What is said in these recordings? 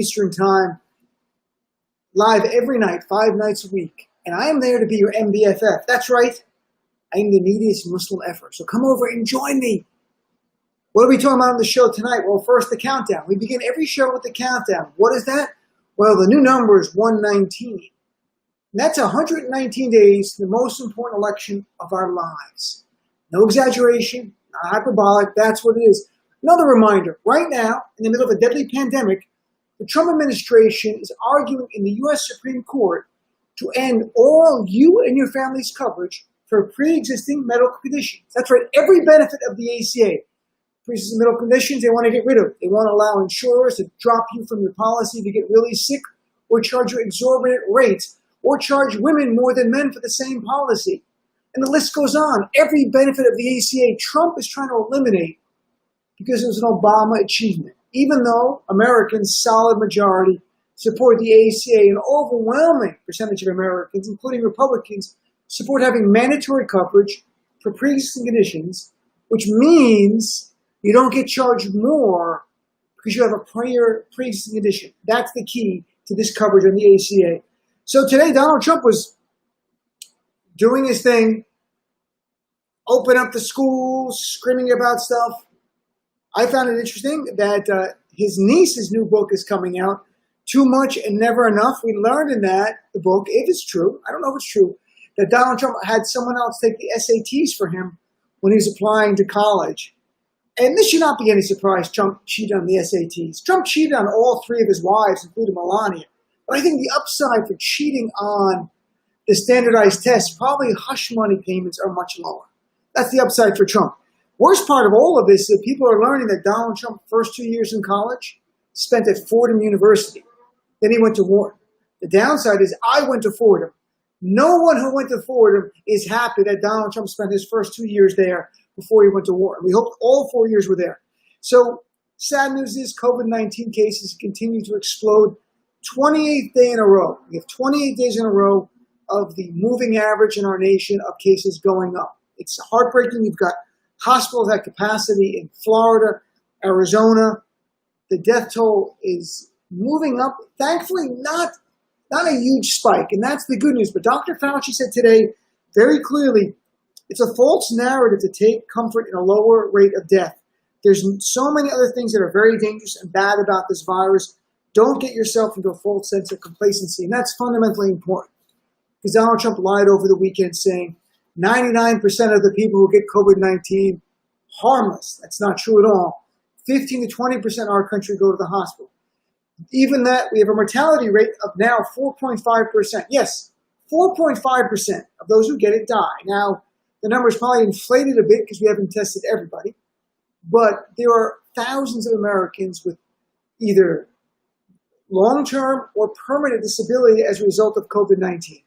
Eastern Time, live every night, 5 nights a week. And I am there to be your MBFF. That's right. I am the neediest Muslim ever. So come over and join me. What are we talking about on the show tonight? Well, first, the countdown. We begin every show with the countdown. What is that? Well, the new number is 119. And that's 119 days to the most important election of our lives. No exaggeration, not hyperbolic. That's what it is. Another reminder, right now, in the middle of a deadly pandemic, the Trump administration is arguing in the U.S. Supreme Court to end all you and your family's coverage for pre-existing medical conditions. That's right, every benefit of the ACA. Pre-existing medical conditions, they want to get rid of. They want to allow insurers to drop you from your policy if you get really sick, or charge you exorbitant rates, or charge women more than men for the same policy. And the list goes on. Every benefit of the ACA, Trump is trying to eliminate because it was an Obama achievement. Even though Americans, solid majority, support the ACA, an overwhelming percentage of Americans, including Republicans, support having mandatory coverage for pre-existing conditions, which means you don't get charged more because you have a prior pre-existing condition. That's the key to this coverage on the ACA. So today, Donald Trump was doing his thing, open up the schools, screaming about stuff. I found it interesting that his niece's new book is coming out, Too Much and Never Enough. We learned in the book, if it's true, I don't know if it's true, that Donald Trump had someone else take the SATs for him when he was applying to college. And this should not be any surprise Trump cheated on the SATs. Trump cheated on all three of his wives, including Melania. But I think the upside for cheating on the standardized tests, probably hush money payments are much lower. That's the upside for Trump. Worst part of all of this is that people are learning that Donald Trump's first 2 years in college spent at Fordham University. Then he went to Wharton. The downside is I went to Fordham. No one who went to Fordham is happy that Donald Trump spent his first 2 years there before he went to Wharton. We hope all 4 years were there. So sad news is COVID-19 cases continue to explode. 28th day in a row. We have 28 days in a row of the moving average in our nation of cases going up. It's heartbreaking. You've got hospitals at capacity in Florida, Arizona. The death toll is moving up. Thankfully, not a huge spike, and that's the good news. But Dr. Fauci said today very clearly, it's a false narrative to take comfort in a lower rate of death. There's so many other things that are very dangerous and bad about this virus. Don't get yourself into a false sense of complacency, and that's fundamentally important. Because Donald Trump lied over the weekend saying 99% of the people who get COVID-19 harmless. That's not true at all. 15 to 20% of our country go to the hospital. Even that, we have a mortality rate of now 4.5%. Yes, 4.5% of those who get it die. Now, the number is probably inflated a bit because we haven't tested everybody. But there are thousands of Americans with either long-term or permanent disability as a result of COVID-19.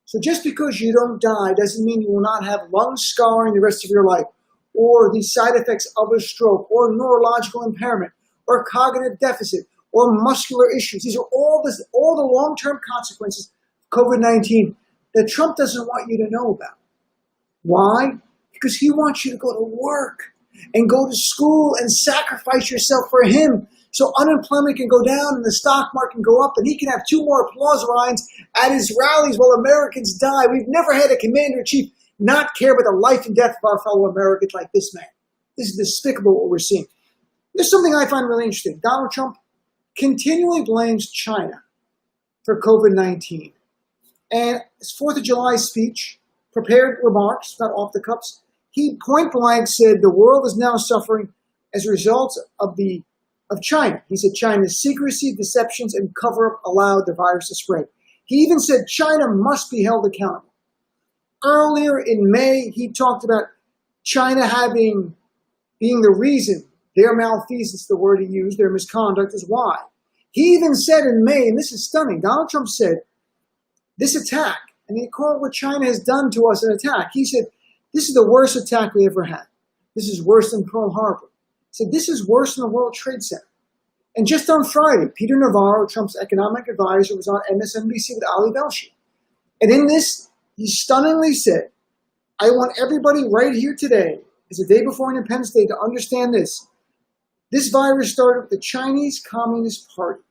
So just because you don't die doesn't mean you will not have lung scarring the rest of your life, or the side effects of a stroke, or neurological impairment, or cognitive deficit, or muscular issues. These are all the long-term consequences of COVID-19 that Trump doesn't want you to know about. Why? Because he wants you to go to work and go to school and sacrifice yourself for him. So unemployment can go down and the stock market can go up and he can have 2 more applause lines at his rallies while Americans die. We've never had a commander-in-chief not care about the life and death of our fellow Americans like this man. This is despicable what we're seeing. There's something I find really interesting. Donald Trump continually blames China for COVID-19. And his 4th of July speech, prepared remarks, not off the cuffs, he point blank said the world is now suffering as a result of China. He said China's secrecy, deceptions, and cover-up allowed the virus to spread. He even said China must be held accountable. Earlier in May, he talked about China being the reason their malfeasance, the word he used, their misconduct is why. He even said in May, and this is stunning, Donald Trump said, this attack, and he called what China has done to us an attack. He said, this is the worst attack we ever had. This is worse than Pearl Harbor. He said, this is worse than the World Trade Center. And just on Friday, Peter Navarro, Trump's economic advisor, was on MSNBC with Ali Velshi. And in this, he stunningly said, I want everybody right here today, as the day before Independence Day, to understand this. This virus started with the Chinese Communist Party.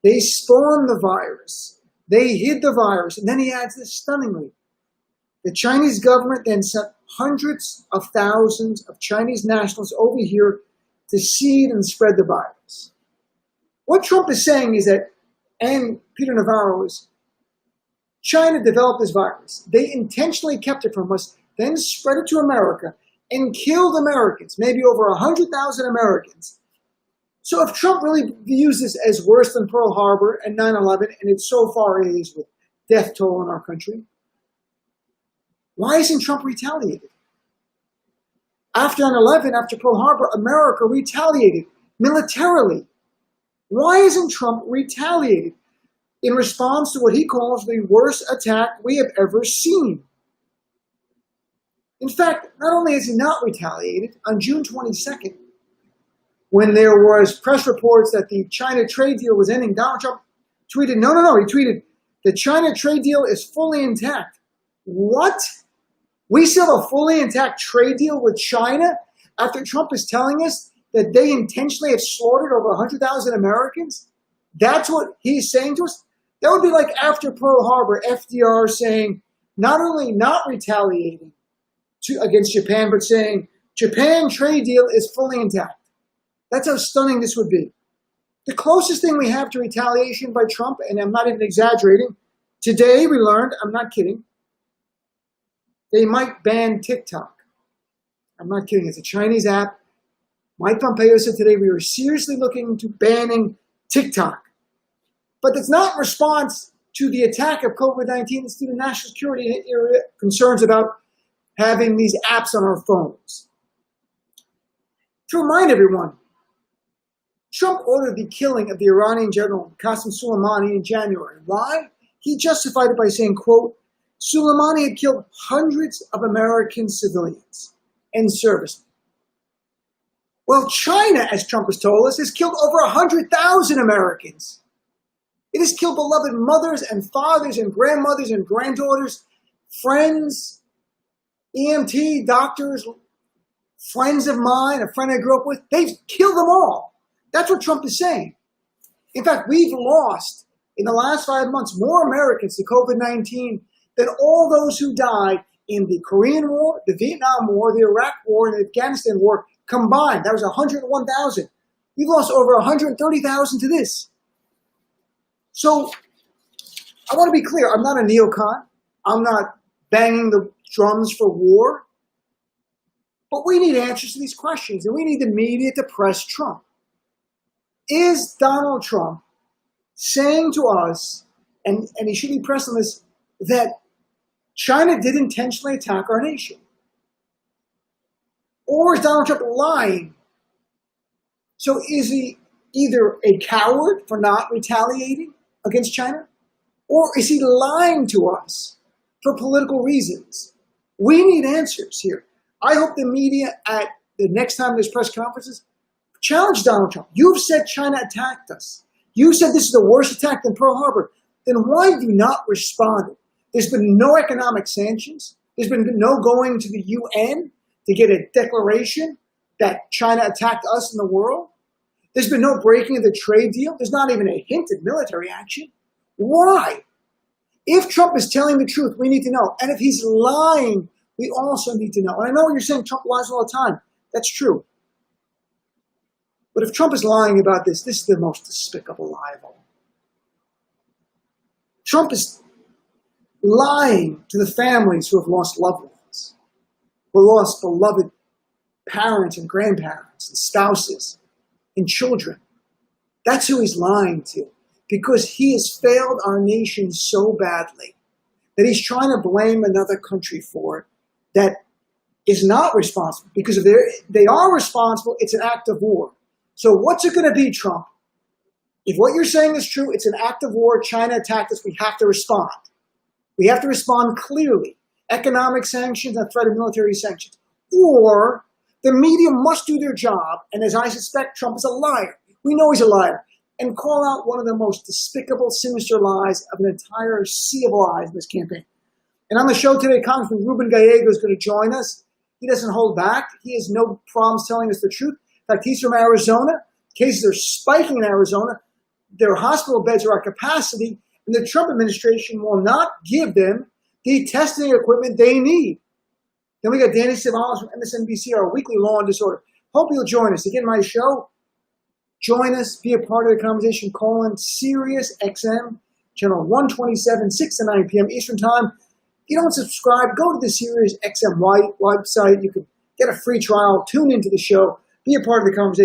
They spawned the virus. They hid the virus. And then he adds this stunningly. The Chinese government then sent hundreds of thousands of Chinese nationals over here to seed and spread the virus. What Trump is saying is that, and Peter Navarro is, China developed this virus. They intentionally kept it from us, then spread it to America and killed Americans, maybe over 100,000 Americans. So if Trump really views this as worse than Pearl Harbor and 9/11, and it so far is with death toll in our country, why isn't Trump retaliated? After 9/11, after Pearl Harbor, America retaliated militarily. Why isn't Trump retaliated in response to what he calls the worst attack we have ever seen? In fact, not only has he not retaliated, on June 22nd, when there was press reports that the China trade deal was ending, Donald Trump tweeted, no, he tweeted, the China trade deal is fully intact. What? We still have a fully intact trade deal with China after Trump is telling us that they intentionally have slaughtered over 100,000 Americans? That's what he's saying to us? That would be like after Pearl Harbor, FDR saying, not only not retaliating against Japan, but saying, Japan trade deal is fully intact. That's how stunning this would be. The closest thing we have to retaliation by Trump, and I'm not even exaggerating, today we learned, I'm not kidding, they might ban TikTok. I'm not kidding, it's a Chinese app. Mike Pompeo said today we were seriously looking into banning TikTok. But that's not in response to the attack of COVID-19. It's due to national security concerns about having these apps on our phones. To remind everyone, Trump ordered the killing of the Iranian general Qasem Soleimani in January. Why? He justified it by saying, quote, Soleimani had killed hundreds of American civilians and servicemen. Well, China, as Trump has told us, has killed over 100,000 Americans. It has killed beloved mothers and fathers and grandmothers and granddaughters, friends, EMT, doctors, friends of mine, a friend I grew up with. They've killed them all. That's what Trump is saying. In fact, we've lost, in the last 5 months, more Americans to COVID-19 than all those who died in the Korean War, the Vietnam War, the Iraq War, and the Afghanistan War combined. That was 101,000. We've lost over 130,000 to this. So I want to be clear. I'm not a neocon. I'm not banging the drums for war. But we need answers to these questions, and we need the media to press Trump. Is Donald Trump saying to us, and he should be pressed on this, that China did intentionally attack our nation? Or is Donald Trump lying? So is he either a coward for not retaliating against China? Or is he lying to us for political reasons? We need answers here. I hope the media at the next time there's press conferences challenge Donald Trump. You've said China attacked us. You said this is the worst attack than Pearl Harbor. Then why have you not responded? There's been no economic sanctions. There's been no going to the UN to get a declaration that China attacked us in the world. There's been no breaking of the trade deal. There's not even a hint of military action. Why? If Trump is telling the truth, we need to know. And if he's lying, we also need to know. And I know you're saying Trump lies all the time. That's true. But if Trump is lying about this, this is the most despicable lie of all. Trump is lying to the families who have lost loved ones, who lost beloved parents and grandparents and spouses and children. That's who he's lying to, because he has failed our nation so badly that he's trying to blame another country for it that is not responsible. Because if they are responsible, it's an act of war. So what's it going to be, Trump? If what you're saying is true, it's an act of war. China attacked us. We have to respond. We have to respond clearly. Economic sanctions and threat of military sanctions. Or the media must do their job. And as I suspect, Trump is a liar. We know he's a liar. And call out one of the most despicable, sinister lies of an entire sea of lies in this campaign. And on the show today, Congressman Ruben Gallego is going to join us. He doesn't hold back. He has no problems telling us the truth. In fact, he's from Arizona. Cases are spiking in Arizona. their hospital beds are at capacity, and the Trump administration will not give them the testing equipment they need. Then we got Danny Savalas from MSNBC, our weekly Law and Disorder. Hope you'll join us. Again, my show, join us, be a part of the conversation. Call in Sirius XM, channel 127, 6 to 9 p.m. Eastern Time. If you don't subscribe, go to the Sirius XM website. You can get a free trial, tune into the show, be a part of the conversation.